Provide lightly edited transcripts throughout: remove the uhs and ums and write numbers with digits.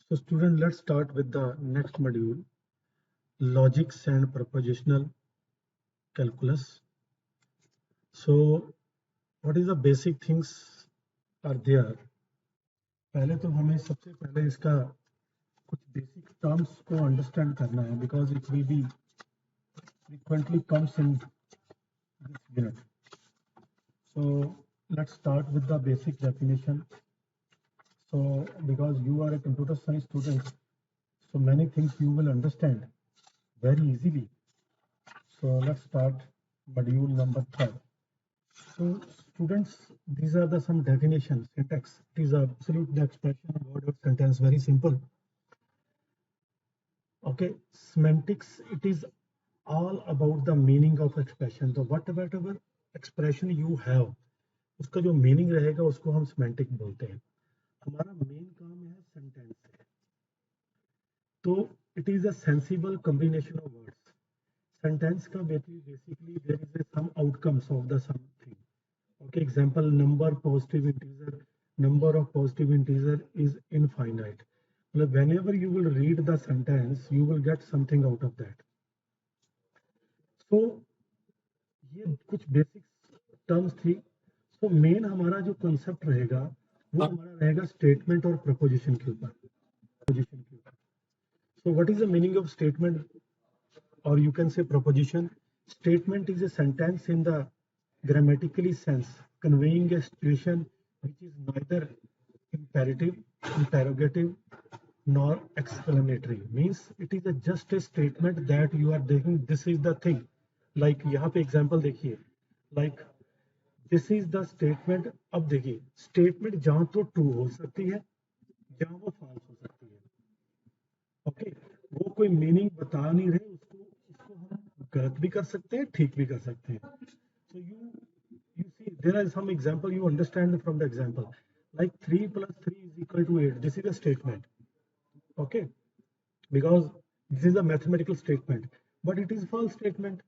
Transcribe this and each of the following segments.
So student, let's start with the next module, logics and propositional calculus. So what is the basic things are there? पहले तो हमें सबसे पहले इसका कुछ बेसिक टर्म्स को अंडरस्टैंड करना है because it will be frequently comes in this unit. So let's start with the basic definition. So because you are a computer science student, so many things you will understand very easily. So let's start module number 3. So students, these are the some definitions, syntax. It is absolute the expression of word or sentence, very simple. Okay, semantics, it is all about the meaning of expression. So whatever expression you have, उसका जो meaning रहेगा उसको हम semantic बोलते हैं. हमारा main काम है sentence. तो it is a sensible combination of words. Sentence का basically there is some outcomes of the something. Okay, example, number of positive integer is infinite. Whenever you will read the sentence, you will get something out of that. So ये कुछ basic terms थी. So main हमारा जो concept रहेगा वो हमारा रहेगा statement और proposition के ऊपर. So what is the meaning of statement, or you can say proposition? Statement is a sentence in the grammatically sense conveying a situation which is neither imperative, interrogative, nor explanatory. Means it is just a statement that you are thinking this is the thing. Like यहाँ पे example देखिए, like this is the statement. अब देखिए statement जहाँ तो true हो सकती है, जहाँ वो false हो सकती है. ओके, वो कोई मीनिंग बता नहीं रहे, उसको हम गलत भी कर सकते हैं, ठीक भी कर सकते हैं. So you see there are some example you understand from the example, like 3 plus 3 is equal to 8. This is a statement. Okay, because this is a mathematical statement, but it is false statement.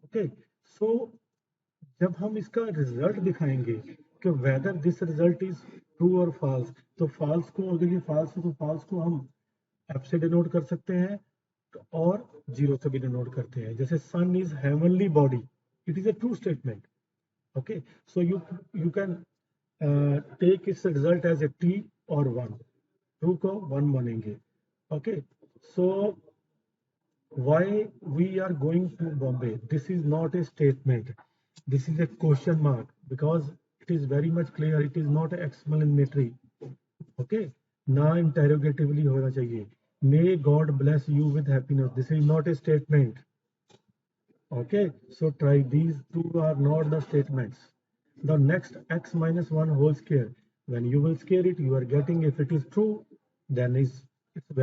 Okay, so जब हम इसका result दिखाएंगे कि whether this result is true और false, तो false को, अगर ये फॉल्स है तो फॉल्स को हम एफ से डिनोट कर सकते हैं और जीरो से भी डिनोट करते हैं. जैसे sun is heavenly body, it is a true statement. Okay, so you can take its result as a T और वन. ट्रू को वन मानेंगे. Okay, so why we are going to Bombay? This is not a statement. This is a question mark because it is very much clear. It is not explanatory. Okay, ना interrogatively होना चाहिए. May God bless you with happiness. This is not a statement. Okay, so try these two are not the statements. The next x minus 1 whole square. When you will square it, you are getting, if it is true, then its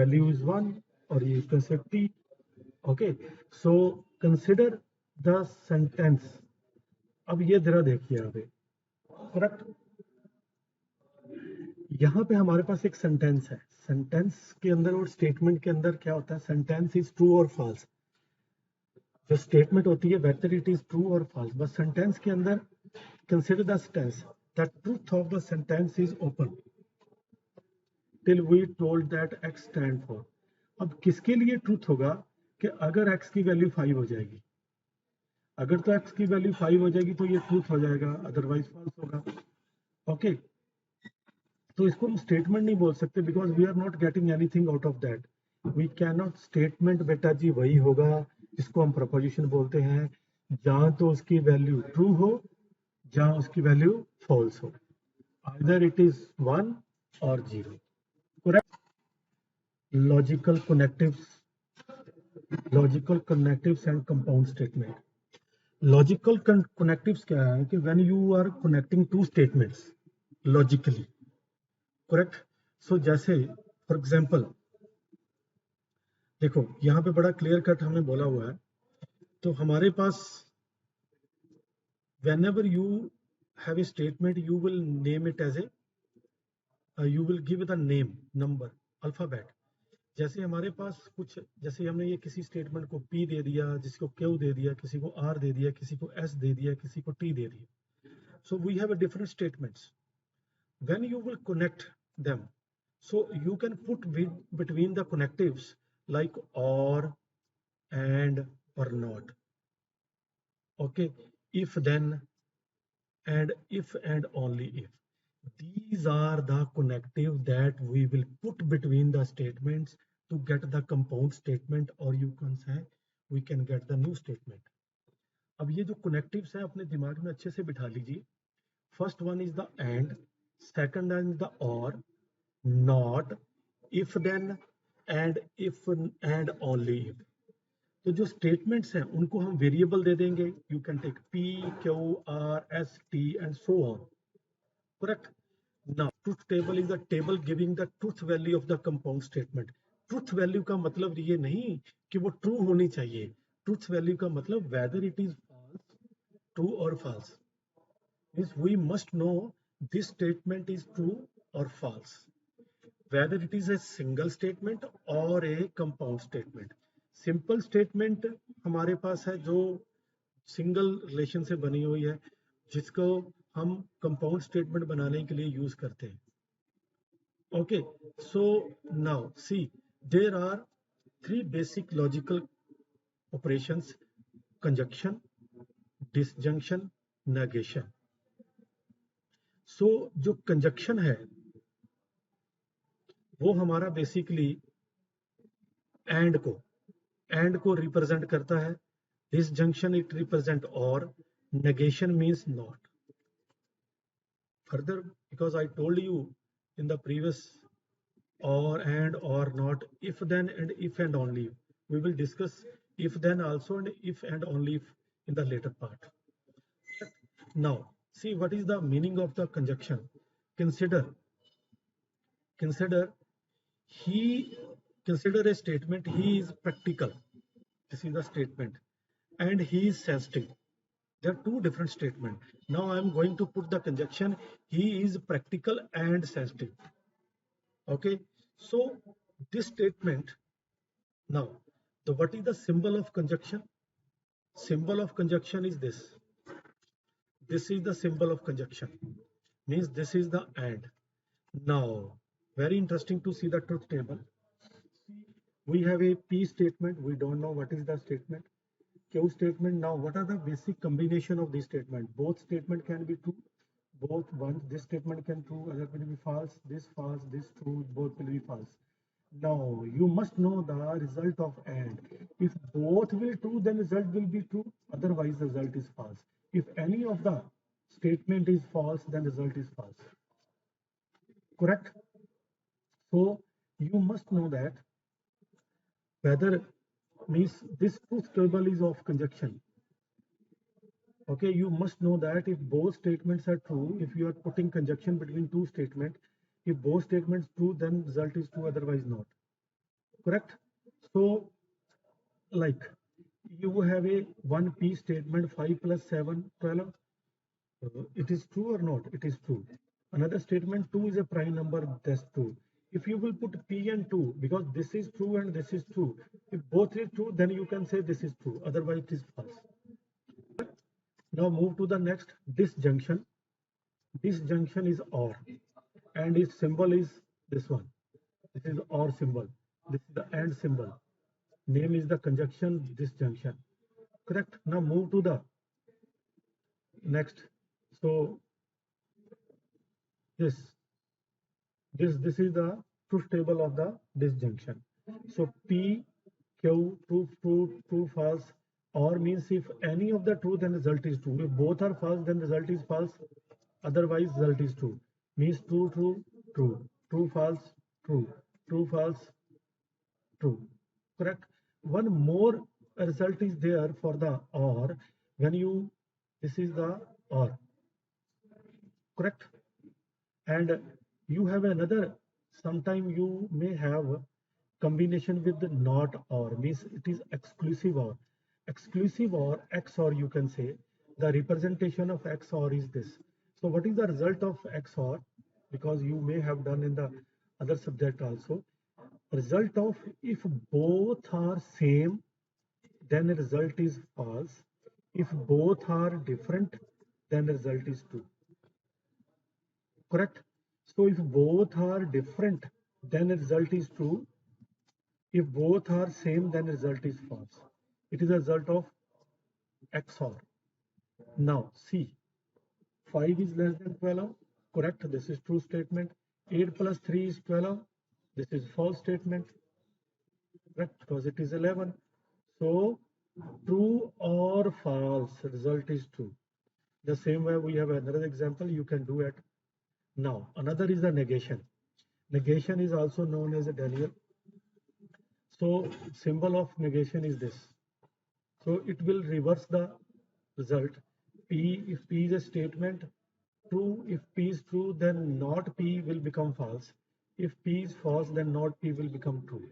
value is 1, or you can say t. Okay, so consider the sentence. अब ये जरा देखिए यहाँ पे, correct. यहाँ पे हमारे पास एक सेंटेंस है. सेंटेंस के अंदर और स्टेटमेंट के अंदर क्या होता है? सेंटेंस इज ट्रू और फॉल्स. जो स्टेटमेंट होती है वेदर इट इज ट्रू और फॉल्स, बस सेंटेंस के अंदर consider the sentence. The truth of the sentence is open till we told that x stand for. अब किसके लिए ट्रूथ होगा? कि अगर x की वैल्यू 5 हो जाएगी, अगर तो x की वैल्यू 5 हो जाएगी तो ये ट्रूथ हो जाएगा, अदरवाइज फॉल्स होगा. ओके, तो इसको हम स्टेटमेंट नहीं बोल सकते because we are not getting anything out of that. We can not. Statement बेटा जी वही होगा जिसको हम प्रपोजिशन बोलते हैं, जहां तो उसकी वैल्यू ट्रू हो, जहां उसकी वैल्यू फॉल्स हो. आइदर इट इज 1 और 0. Correct. Logical connectives and compound statement. Logical connectives क्या है? कि when you are connecting two statements logically, correct. So जैसे फॉर एग्जांपल देखो यहाँ पे बड़ा क्लियर कट हमने बोला हुआ है. तो हमारे पास whenever you have a statement you will name it as a you will give the name, number, alphabet. जैसे हमारे पास कुछ, जैसे हमने ये किसी स्टेटमेंट को P दे दिया, जिसको Q दे दिया, किसी को R दे दिया, किसी को S दे दिया, किसी को T दे दिया. So we have a different statements. When you will connect them, So you can put between the connectives like or, and, or not. Okay, if then, and if and only if. These are the connective that we will put between the statements to get the compound statement, or you can say we can get the new statement. अब ये जो connectives हैं अपने दिमाग में अच्छे से बिठा लीजिए. First one is the and, second one is the or, not, if then, and if and only if. तो जो स्टेटमेंट्स हैं उनको हम वेरिएबल दे देंगे. You can take P, Q, R, S, T and so on. Correct? Now truth table is the table giving the truth value of the compound statement. Truth value का मतलब ये नहीं कि वो ट्रू होनी चाहिए. ट्रूथ वैल्यू का मतलब whether it is false, true or false. Means we must know this statement is true or false, whether it is a single statement or a compound statement. Simple statement हमारे पास है जो single relation से बनी हुई है, जिसको हम compound statement बनाने के लिए यूज करते हैं. Okay, so now see, there are 3 basic logical operations: conjunction, disjunction, negation. So जो कंजक्शन है वो हमारा बेसिकली एंड को रिप्रेजेंट करता है. डिसजंक्शन इट रिप्रेजेंट और, negation means not. Further, because I told you in the previous or, and, or not, if then and if and only if. We will discuss if then also and if and only if in the later part. Now see what is the meaning of the conjunction. Consider he, consider a statement: he is practical. This is the statement. And he is sensitive. There are 2 different statements. Now I am going to put the conjunction: he is practical and sensitive. Okay, so this statement. Now what is the symbol of conjunction? Symbol of conjunction is this. This is the symbol of conjunction. Means this is the and. Now very interesting to see the truth table. We have a P statement. We don't know what is the statement. Q statement. Now what are the basic combination of this statement? Both statement can be true. Both one, this statement can true, other will be false, this true, both will be false. Now you must know the result of and. If both will true, then result will be true, otherwise the result is false. If any of the statement is false, then result is false. Correct? So you must know that whether means this truth table is of conjunction. Okay, you must know that if both statements are true, if you are putting conjunction between 2 statements, if both statements true, then result is true, otherwise not. Correct? So like you have a 1P statement, 5 plus 7, 12. It is true or not? It is true. Another statement, 2 is a prime number, that's true. If you will put P and 2, because this is true and this is true, if both is true, then you can say this is true, otherwise it is false. Now move to the next, disjunction. Disjunction is or, and its symbol is this one. This is or symbol. This is the and symbol. Name is the conjunction disjunction. Correct? Now move to the next. So this is the truth table of the disjunction. So P, Q, true, false. Or means if any of the true, then result is true. If both are false, then result is false. Otherwise, result is true. Means true, false, true, false, true. Correct? One more result is there for the or. When you, this is the or. Correct? And you have another, sometime you may have combination with the not or, means it is exclusive or. Exclusive or XOR, you can say the representation of XOR is this. So what is the result of XOR? Because you may have done in the other subject also. Result of, if both are same, then the result is false. If both are different, then the result is true. Correct? So if both are different, then result is true. If both are same, then result is false. It is a result of XOR. Now see, 5 is less than 12. Correct. This is true statement. 8 plus 3 is 12. This is false statement. Correct, because it is 11. So true or false, result is true. The same way we have another example you can do it. Now another is the negation. Negation is also known as a denial. So symbol of negation is this. So it will reverse the result. P, if P is a statement, true. If P is true, then not P will become false. If P is false, then not P will become true.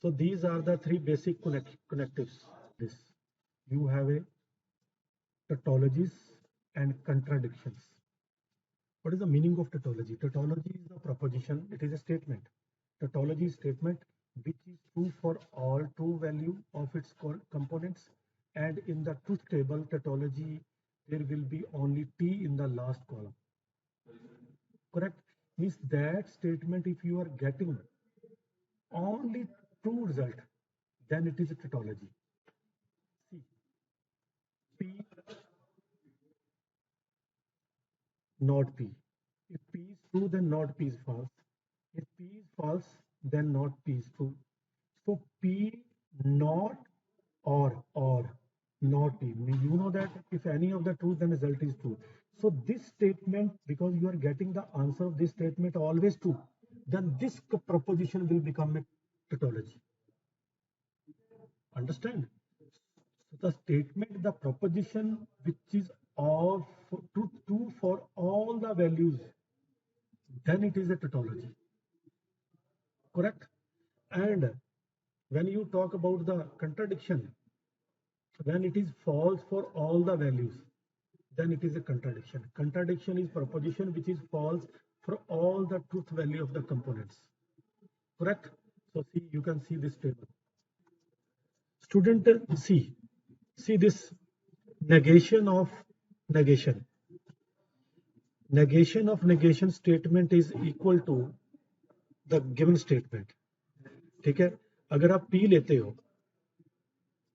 So these are the three basic connectives. This you have a tautologies and contradictions. What is the meaning of tautology? Tautology is the proposition. It is a statement. Tautology is statement which is true for all true value of its components, and in the truth table tautology there will be only T in the last column. Correct? Means that statement, if you are getting only true result, then it is a tautology. See, P not P. If P is true, then not P is false. If P is false, then not P is true. So P not or not P. You know that if any of the true, then result is true. So this statement, because you are getting the answer of this statement always true, then this proposition will become a tautology. Understand? So the statement, the proposition which is all true for all the values, then it is a tautology. Correct? And when you talk about the contradiction, when it is false for all the values, then it is a contradiction. Contradiction is proposition which is false for all the truth value of the components. Correct? So see, you can see this table. Student, see this negation of negation. Negation of negation statement is equal to the given statement. ठीक है, अगर आप P लेते हो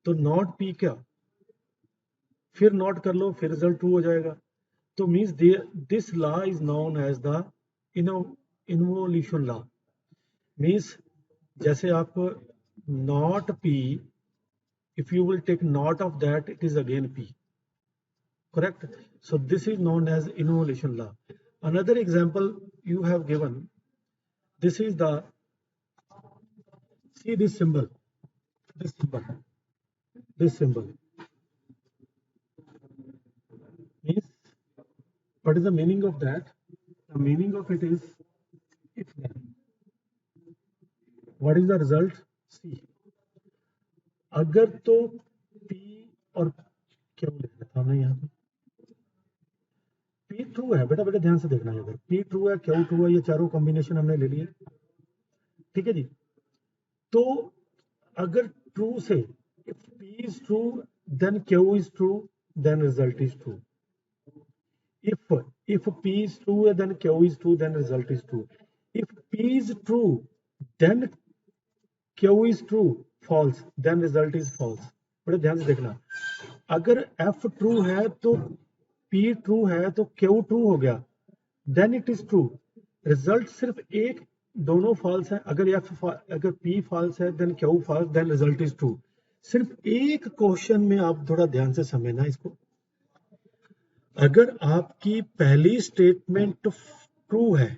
तो not P क्या, फिर not कर लो, फिर रिजल्ट ट्रू हो जाएगा. तो means this law is known as the involution law. Means जैसे आप not P, if you will take not of that, it is again P. Correct? So this is known as involution law. Another example you have given, this is the, see this symbol, this symbol means, what is the meaning of that? The meaning of it is if then. What is the result? See, अगर तो P और क्या लिखा था हमने यहाँ पे, P true है बेटा, ध्यान से देखना है, अगर P ट्रू है, Q ट्रू है, ये चारों कॉम्बिनेशन हमने ले लिए. ठीक है जी. तो अगर ट्रू से, if P is true, then Q is true, then result is true. If P is true, then Q is true, then result is true. If P is true, then Q is true, false, then result is false. बड़े ध्यान से देखना, अगर F true है तो P true है तो Q true हो गया, then it is true. Result सिर्फ एक, दोनों फॉल्स है. अगर P फॉल्स है, then Q false, then result is true. सिर्फ एक क्वेश्चन में आप थोड़ा ध्यान से समझना इसको. अगर आपकी पहली स्टेटमेंट ट्रू है,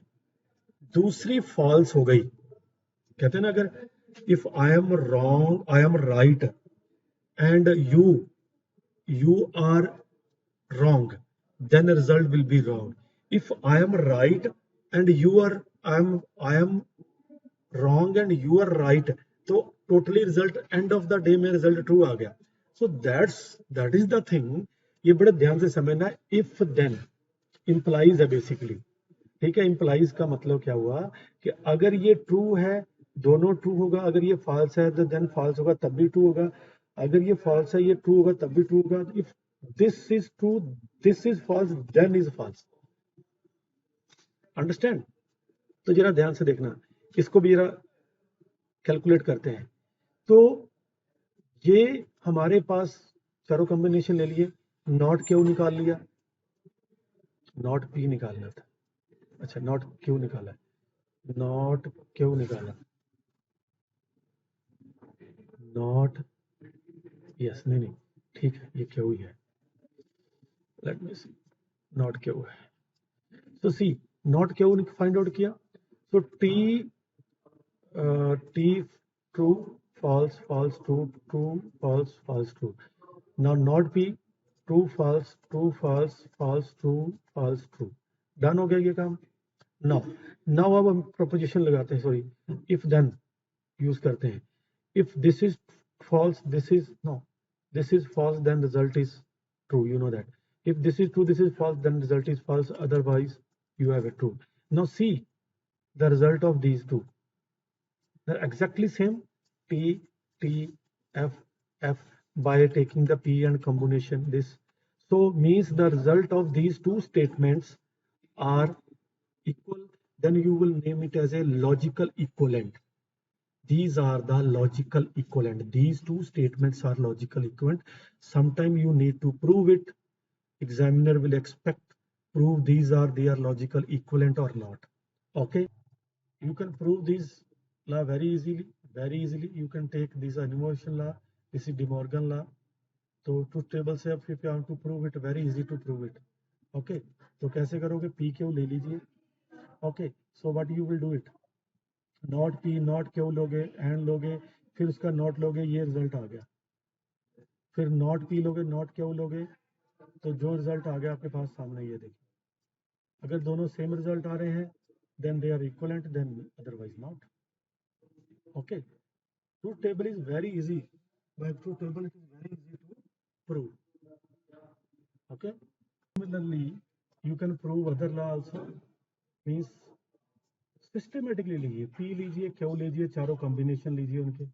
दूसरी फॉल्स हो गई, कहते हैं ना, अगर if I am wrong, I am right and you are wrong, then the result will be wrong. If I am right and I am wrong and you are right, तो totally result end of the day में result true आ गया. So that is the thing. ये बड़े ध्यान से समझना. If then implies है basically. ठीक है, implies का मतलब क्या हुआ कि अगर ये true है, दोनों true होगा. अगर ये false है तो then false होगा, तब भी true होगा. अगर ये false है, ये true होगा, तब भी true होगा. If this is true, this is false, then is false. Understand? तो जरा ध्यान से देखना. इसको भी जरा कैलकुलेट करते हैं। तो ये हमारे पास चारों कॉम्बिनेशन ले लिए, नॉट क्यू निकाल लिया, नॉट पी निकालना था, अच्छा नॉट क्यू निकाला, नॉट क्यू निकाला, नॉट यस नहीं ठीक है, ये क्यू ही है, let me see, not Q है। So see, not Q find out किया, so T T true false false true true false false true. Now not P true false true false false true false true. Done हो गया ये काम। Now अब हम proposition लगाते हैं, sorry, if then use करते हैं। If this is false, this is no, this is false, then result is true. You know that. If this is true, this is false, then result is false. Otherwise, you have a true. Now see the result of these two. They're exactly same. T T F F by taking the P and combination this. So means the result of these two statements are equal. Then you will name it as a logical equivalent. These are the logical equivalent. These two statements are logical equivalent. Sometime you need to prove it. Examiner will expect prove these are their logical equivalent or not. Okay, you can prove these law very easily. Very easily you can take this animation law. This is De Morgan law. तो truth table से अब if you want to prove it, very easy to prove it. Okay, तो कैसे करोगे, P Q ले लीजिए। Okay, so what you will do it, not P not Q लोगे, and लोगे, फिर उसका नॉट लोगे, ये रिजल्ट आ गया। फिर नॉट पी लोगे नॉट क्यू लोगे, तो जो रिजल्ट आ गया आपके पास सामने, ये देखिए। अगर दोनों सेम रिजल्ट आ रहे हैं then they are equivalent, then otherwise not. Okay, truth table is very easy, by truth table it is very easy to prove. Okay, similarly you can prove other law also, means systematically लीजिए, P लीजिए Q लीजिए, चारों combination लीजिए उनके,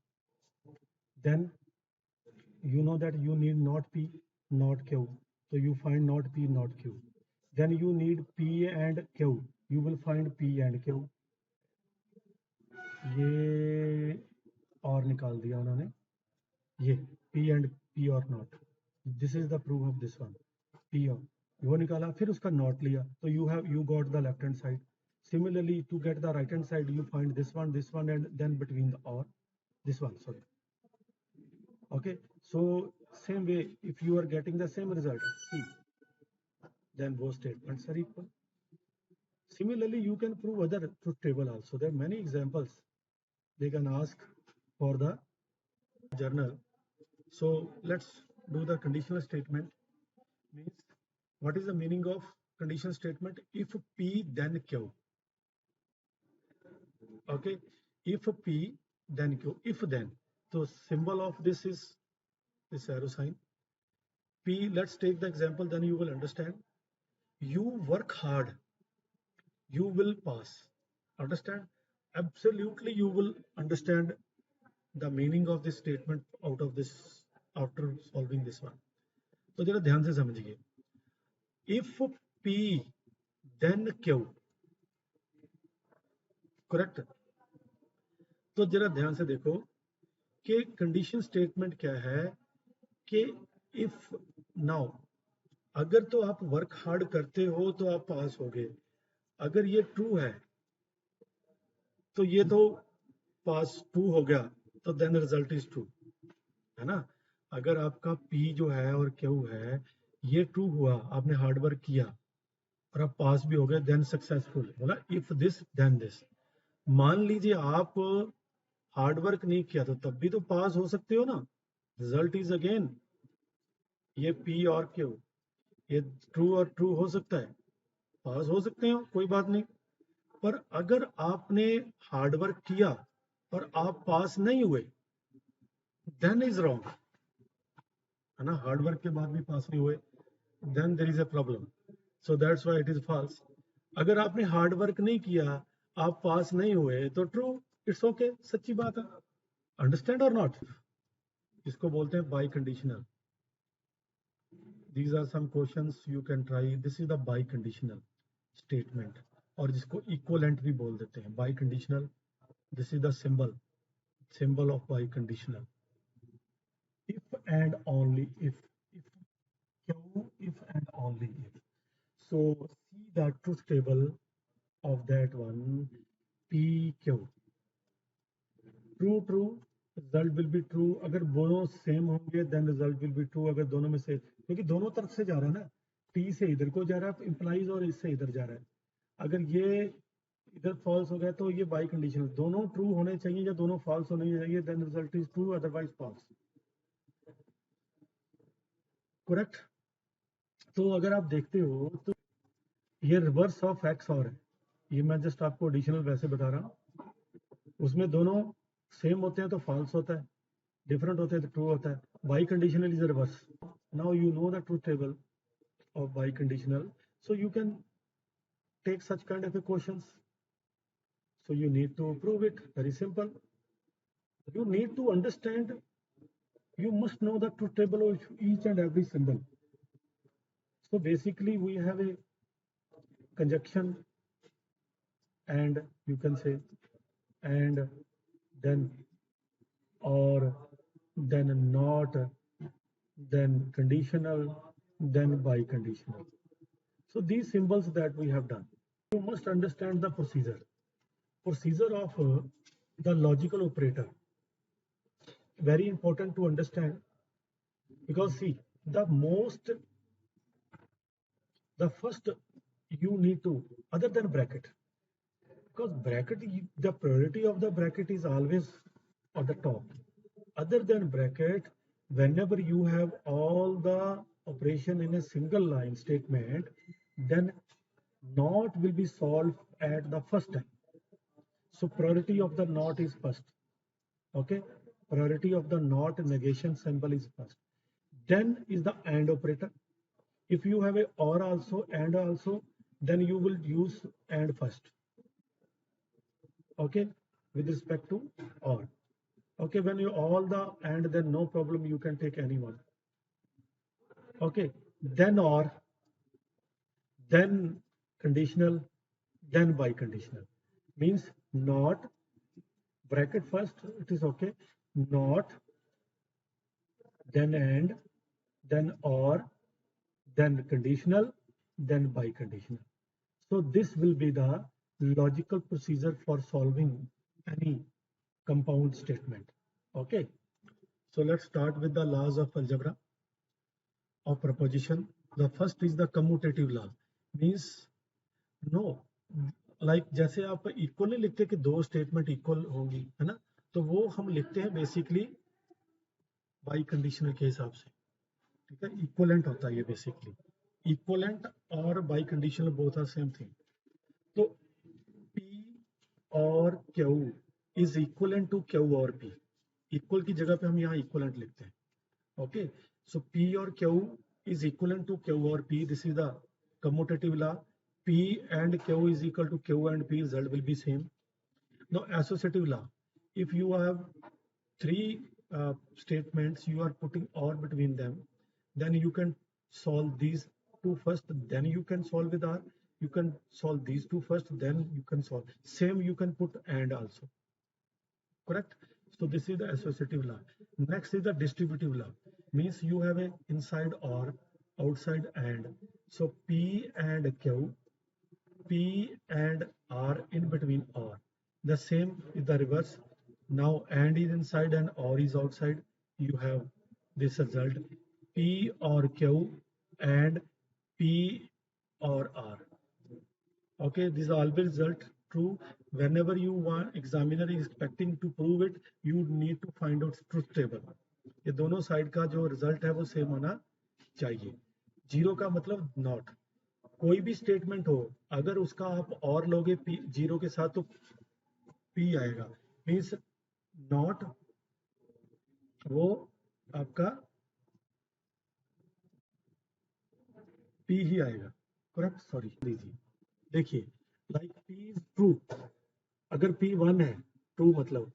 then you know that you need not P not Q, so you find not P not Q, then you need P and Q, you will find P and Q। ये और निकाल दिया उन्होंने, ये P and P or not, this is the proof of this one, P और वो निकाला, फिर उसका not लिया, तो you got the left hand side। Similarly to get the right hand side you find this one and then between the or this one, sorry। Okay, so same way if you are getting the same result C, then both statements are equal। Similarly you can prove other truth table also, there are many examples they can ask for the journal। So let's do the conditional statement, means what is the meaning of conditional statement, if P then Q। Okay, if P then Q, if then, so symbol of this is this arrow sign, P, let's take the example, then you will understand। You work hard, you will pass, understand, absolutely you will understand the meaning of this statement out of this after solving this one। तो जरा ध्यान से समझिए, if P then Q, correct. तो जरा ध्यान से देखो कि कंडीशन स्टेटमेंट क्या है, कि इफ नाउ, अगर तो आप वर्क हार्ड करते हो तो आप पास होगे, अगर ये ट्रू है तो ये तो पास ट्रू हो गया, तो देन रिजल्ट इज ट्रू, है ना। अगर आपका P जो है और Q है ये ट्रू हुआ, आपने हार्ड वर्क किया और आप पास भी हो गए, देन सक्सेसफुल, बोला इफ दिस देन दिस। मान लीजिए आप हार्ड वर्क नहीं किया तो तब भी तो पास हो सकते हो ना, रिजल्ट इज अगेन ये P और Q, ये ट्रू और ट्रू हो सकता है, पास हो सकते हो, कोई बात नहीं। पर अगर आपने हार्ड वर्क किया और आप पास नहीं हुए, देन इज रॉन्ग, है ना, हार्ड वर्क के बाद भी पास नहीं हुए, then there is a problem, so that's why it is false. अगर आपने हार्ड वर्क नहीं किया, आप पास नहीं हुए, तो ट्रू, इट्स ओके, सच्ची बात है। अंडरस्टैंड और नॉट, इसको बोलते हैं biconditional. These are some questions you can try, this is the biconditional statement, और जिसको इक्वलेंट भी बोल देते हैं, biconditional This is the symbol of biconditional. If and only if Q, if and only if. So see the truth table of that one, PQ. True result will be true. अगर दोनों same होंगे then result will be true. अगर दोनों में से, क्योंकि दोनों तरफ से जा रहा है ना, पी से इधर को जा रहा है इंप्लाइज और इससे इधर जा रहा है. अगर ये इधर फॉल्स हो गया तो ये बाई कंडीशनल. दोनों ट्रू होने चाहिए या दोनों फॉल्स होने चाहिए, then result is true, otherwise false. Correct. तो अगर आप देखते हो तो ये रिवर्स ऑफ एक्स और है. ये मैं जस्ट आपको एडिशनल वैसे बता रहा हूँ. उसमें दोनों सेम होते हैं तो फॉल्स होता है, डिफरेंट होते हैं तो ट्रू होता है. By conditional is reverse. Now you know the truth table of biconditional, so you can take such kind of a questions. So you need to prove it. Very simple. You need to understand, you must know the truth table of each and every symbol. So basically we have a conjunction, and you can say and, then or, then not, then conditional, then biconditional. So these symbols that we have done, you must understand the procedure of the logical operator. Very important to understand, because see, the first you need to, other than bracket, because bracket, the priority of the bracket is always on the top. Other than bracket, whenever you have all the operation in a single line statement, then not will be solved at the first time. So priority of the not is first. Okay, priority of the not negation symbol is first. Then is the and operator. If you have a or also and also, then you will use and first. Okay, with respect to or. Okay, when you all the and, then no problem, you can take any one. Okay, then or, then conditional, then biconditional. Means not, bracket first, it is okay, not, then and, then or, then conditional, then biconditional. So this will be the logical procedure for solving any compound statement. Okay, so let's start with the laws of algebra of proposition. The first is the commutative law. Means no, like जैसे आप equal नहीं लिखते कि दो statement equal होंगी, है ना, तो वो हम लिखते हैं बेसिकली बाई कंडीशनल के हिसाब से. ठीक है, इक्वलेंट होता है ये बेसिकली. इक्वलेंट और biconditional both are same thing. तो P और Q is equivalent to Q और P. इक्वल की जगह पे हम यहाँ इक्वलेंट लिखते हैं. ओके, सो P और Q is equivalent to Q or P. This is the commutative law. P and Q is equal to Q and P, result will be same. Now associative law, if you have three statements, you are putting or between them, then you can solve these two first, then you can solve with R. You can solve these two first, then you can solve. Same you can put and also. Correct? So this is the associative law. Next is the distributive law. Means you have a inside or, outside and. So P and Q, P and R in between or. The same is the reverse. Now and is inside and or is outside. You have this result, P or Q and P or R. Okay, this is always result true. Whenever you want, examiner is expecting to prove it, you need to find out truth table. ये दोनों side का जो result है वो same होना चाहिए. Zero का मतलब नॉट. कोई भी स्टेटमेंट हो, अगर उसका आप और लोगे जीरो के साथ तो पी आएगा. मीन्स नॉट वो आपका पी ही आएगा. करेक्ट. सॉरी लीजिए, देखिए, लाइक पी इज ट्रू. अगर पी 1 है, ट्रू मतलब,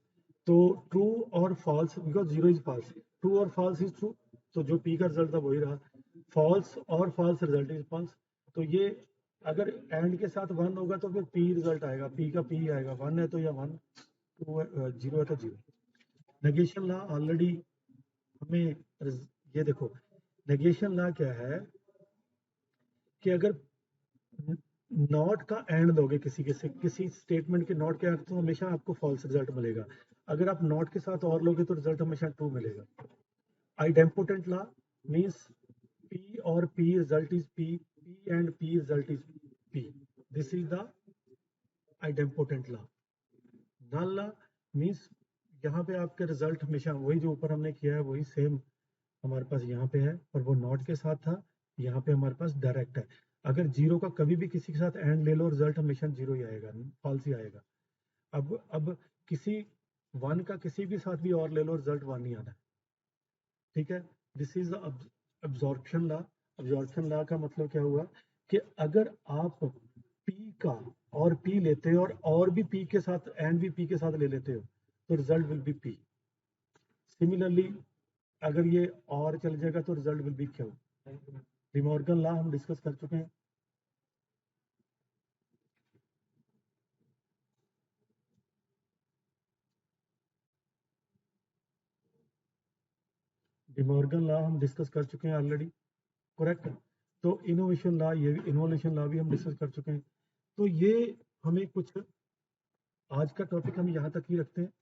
तो ट्रू और false, because zero is false, true और फॉल्स इज ट्रू, तो जो पी का रिजल्ट था वही रहा. फॉल्स और फॉल्स रिजल्ट इज फॉल्स. तो ये अगर एंड के साथ 1 होगा तो फिर पी रिजल्ट आएगा, पी का पी आएगा. 1 है तो या 1. जीरो है तो जीरो। नेगेशन लॉ ऑलरेडी हमें ये देखो, नेगेशन लॉ क्या है कि अगर नॉट का एंड दोगे किसी स्टेटमेंट के नॉट के एंड तो हमेशा आपको फॉल्स रिजल्ट मिलेगा। अगर आप नॉट के साथ और लोगे तो रिजल्ट हमेशा ट्रू मिलेगा। Idempotent law means P or P result is P and P result is P. This is the idempotent law. Null law means यहाँ पे आपके रिजल्ट हमेशा वही जो ऊपर हमने किया है वही सेम हमारे पास यहाँ पे है, और वो नॉट के साथ था, यहाँ पे हमारे पास डायरेक्ट है। अगर जीरो का कभी भी किसी के साथ एंड ले लो, रिजल्ट हमेशा जीरो ही आएगा, फॉल्स ही आएगा। अब किसी वन का किसी भी साथ भी और ले लो, रिजल्ट वन ही आना है, ठीक है। This is absorption law. Absorption law का मतलब क्या हुआ कि अगर आप P का और P लेते हो और भी P के साथ एंड भी P के साथ ले लेते हो तो result will B P। Similarly अगर ये और चल जाएगा तो result will B Q। De Morgan law हम डिस्कस कर चुके हैं। डिमॉर्गन लॉ हम डिस्कस कर चुके हैं ऑलरेडी, करेक्ट। तो इनोवेशन लॉ, ये इनोवेशन लॉ भी हम डिस्कस कर चुके हैं। तो ये हमें कुछ आज का टॉपिक हम यहाँ तक ही रखते हैं।